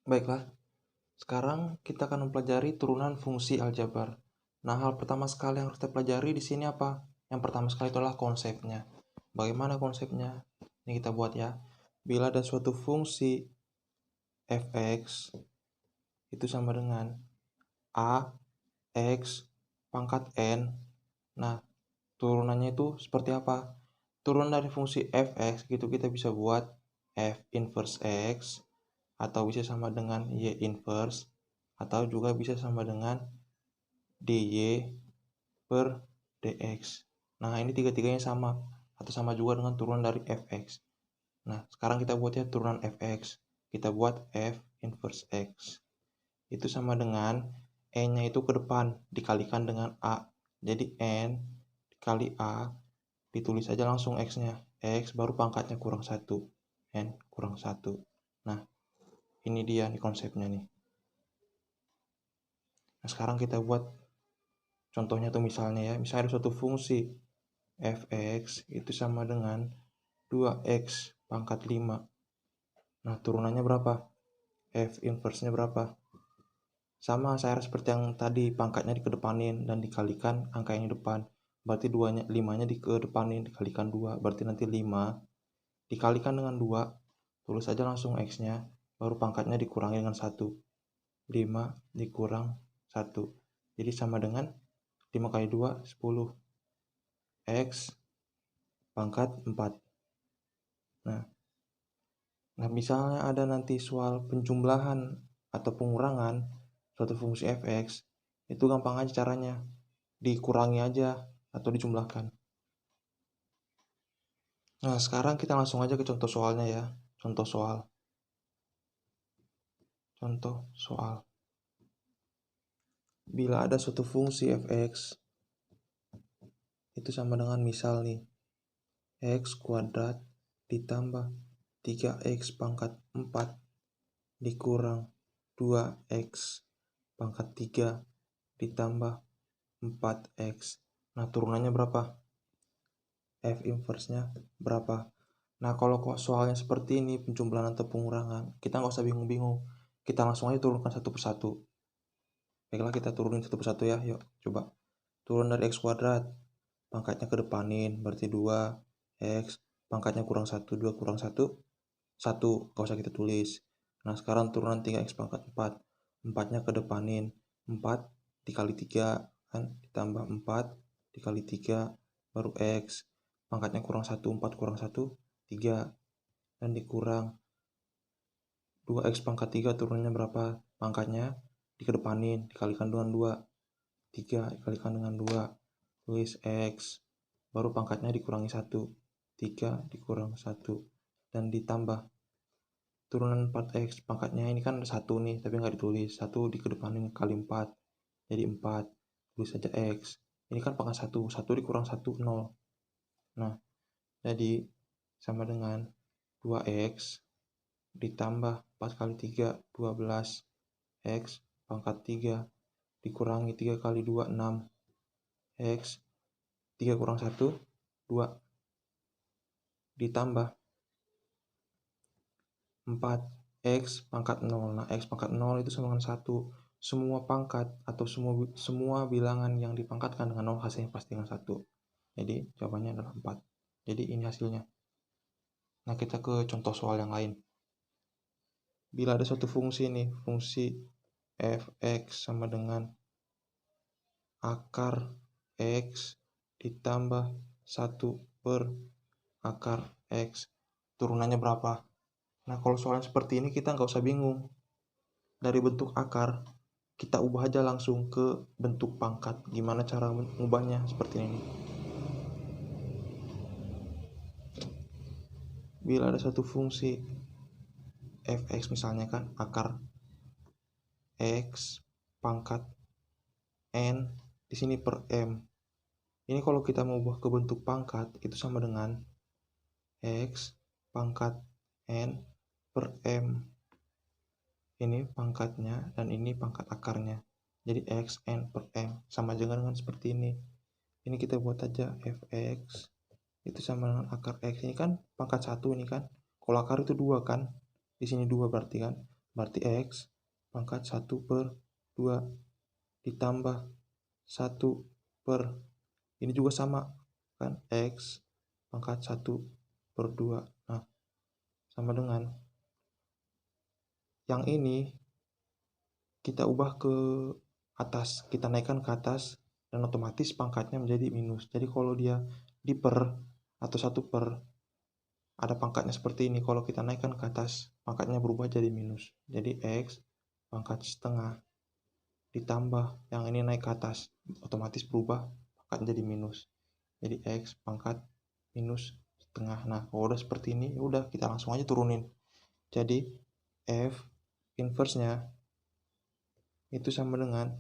Baiklah, sekarang kita akan mempelajari turunan fungsi aljabar. Nah, hal pertama sekali yang harus kita pelajari di sini apa? Yang pertama sekali itu adalah konsepnya. Bagaimana konsepnya? Ini kita buat ya. Bila ada suatu fungsi fx itu sama dengan a x pangkat n. Nah, turunannya itu seperti apa? Turunan dari fungsi fx gitu kita bisa buat f inverse x, atau bisa sama dengan y inverse, atau juga bisa sama dengan dy per dx. Nah, ini tiga-tiganya sama, atau sama juga dengan turunan dari fx. Nah, sekarang kita buat ya turunan fx. Kita buat f inverse x. Itu sama dengan n-nya itu ke depan, dikalikan dengan a. Jadi n dikali a, ditulis aja langsung x-nya. X baru pangkatnya kurang 1. N kurang 1. Nah, ini dia nih konsepnya nih. Nah, sekarang kita buat contohnya tuh misalnya ya. Misalnya ada suatu fungsi fx itu sama dengan 2x pangkat 5. Nah, turunannya berapa? F inverse-nya berapa? Sama saya seperti yang tadi, pangkatnya dikedepanin dan dikalikan angka yang di depan. Berarti 5-nya dikedepanin dikalikan 2. Berarti nanti 5 dikalikan dengan 2. Tulis aja langsung x-nya. Baru pangkatnya dikurangi dengan 1. 5 dikurang 1. Jadi sama dengan 5 kali 2, 10. X pangkat 4. Nah, misalnya ada nanti soal penjumlahan atau pengurangan suatu fungsi fx, itu gampang aja caranya. Dikurangi aja atau dijumlahkan. Nah, sekarang kita langsung aja ke contoh soalnya ya. Contoh soal. Bila ada suatu fungsi fx itu sama dengan misal nih, x kuadrat ditambah 3x pangkat 4 dikurang 2x pangkat 3 ditambah 4x. Nah, turunannya berapa? F inverse-nya berapa? Nah, kalau soalnya seperti ini, penjumlahan atau pengurangan, kita nggak usah bingung-bingung. Kita langsung aja turunkan satu persatu. Baiklah, kita turunin satu persatu ya. Yuk, coba. Turun dari x kuadrat, pangkatnya ke depanin, berarti 2x, pangkatnya kurang 1, 2 kurang 1, 1, nggak usah kita tulis. Nah, sekarang turunan 3x pangkat 4, 4-nya ke depanin, 4 dikali 3, kan, ditambah 4 dikali 3, baru x, pangkatnya kurang 1, 4 kurang 1, 3, dan dikurang 2x pangkat 3, turunannya berapa? Pangkatnya dikedepanin, dikalikan dengan 2, 3 dikalikan dengan 2, tulis x, baru pangkatnya dikurangi 1, 3 dikurang 1, dan ditambah turunan 4x, pangkatnya ini kan 1 nih, tapi nggak ditulis, 1 dikedepanin kali 4, jadi 4, tulis saja x, ini kan pangkat 1, 1 dikurang 1, 0. Nah, jadi sama dengan 2x ditambah 4 kali 3, 12, x pangkat 3 dikurangi 3 kali 2, 6, x 3 kurang 1, 2, ditambah 4x pangkat 0. Nah, x pangkat 0 itu sama dengan 1. Semua pangkat atau semua bilangan yang dipangkatkan dengan 0 hasilnya pasti dengan 1. Jadi jawabannya adalah 4. Jadi ini hasilnya. Nah, kita ke contoh soal yang lain. Bila ada suatu fungsi nih, fungsi fx sama dengan akar x ditambah 1 per akar x. Turunannya berapa? Nah, kalau soalnya seperti ini kita nggak usah bingung. Dari bentuk akar, kita ubah aja langsung ke bentuk pangkat. Gimana cara mengubahnya? Seperti ini. Bila ada satu fungsi fx misalnya kan, akar x pangkat n di sini per m. Ini kalau kita mau ubah ke bentuk pangkat, itu sama dengan x pangkat n per m. Ini pangkatnya dan ini pangkat akarnya. Jadi x n per m sama juga dengan seperti ini. Ini kita buat aja fx itu sama dengan akar x. Ini kan pangkat 1 ini kan. Kalau akar itu 2 kan. Di sini 2 berarti kan. Berarti X pangkat 1/2 ditambah 1/, ini juga sama kan, X pangkat 1/2. Nah, sama dengan yang ini kita ubah ke atas, kita naikkan ke atas, dan otomatis pangkatnya menjadi minus. Jadi kalau dia diper atau 1/, ada pangkatnya seperti ini. Kalau kita naikkan ke atas, pangkatnya berubah jadi minus. Jadi X pangkat setengah ditambah yang ini naik ke atas, otomatis berubah pangkat jadi minus. Jadi X pangkat minus setengah. Nah, kalau udah seperti ini, udah kita langsung aja turunin. Jadi F inverse-nya itu sama dengan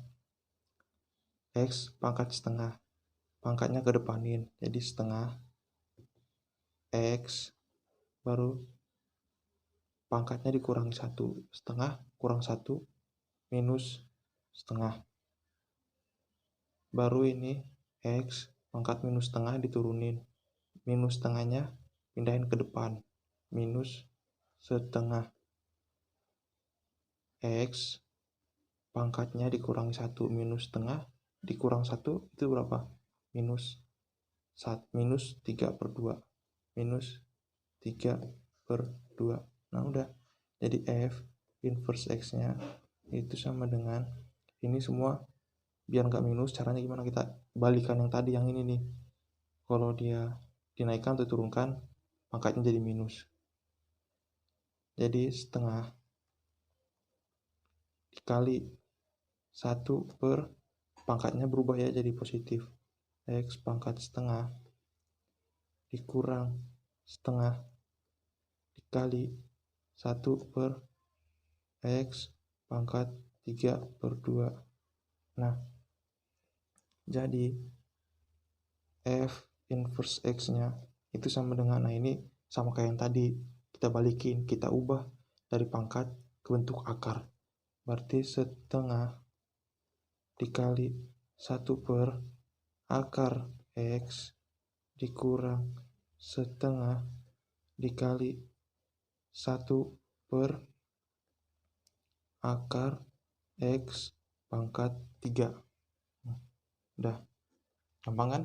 X pangkat setengah. Pangkatnya ke depanin, jadi setengah X, baru pangkatnya dikurangi 1. Setengah kurang 1 minus setengah. Baru ini X pangkat minus setengah diturunin. Minus setengahnya pindahin ke depan. Minus setengah. X pangkatnya dikurangi 1 minus setengah, dikurang 1 itu berapa? Minus 3/2. Minus 3/2. Nah, udah. Jadi F inverse X-nya itu sama dengan ini semua. Biar nggak minus, caranya gimana? Kita balikan yang tadi, yang ini nih. Kalau dia dinaikkan atau turunkan, pangkatnya jadi minus. Jadi setengah dikali 1 per, pangkatnya berubah ya jadi positif. X pangkat setengah dikurang setengah dikali 1 per X pangkat 3/2. Nah, jadi F inverse X-nya itu sama dengan, nah ini sama kayak yang tadi, kita balikin, kita ubah dari pangkat ke bentuk akar. Berarti setengah dikali 1 per akar X dikurang setengah dikali 1 per akar X pangkat 3. Udah, gampang kan?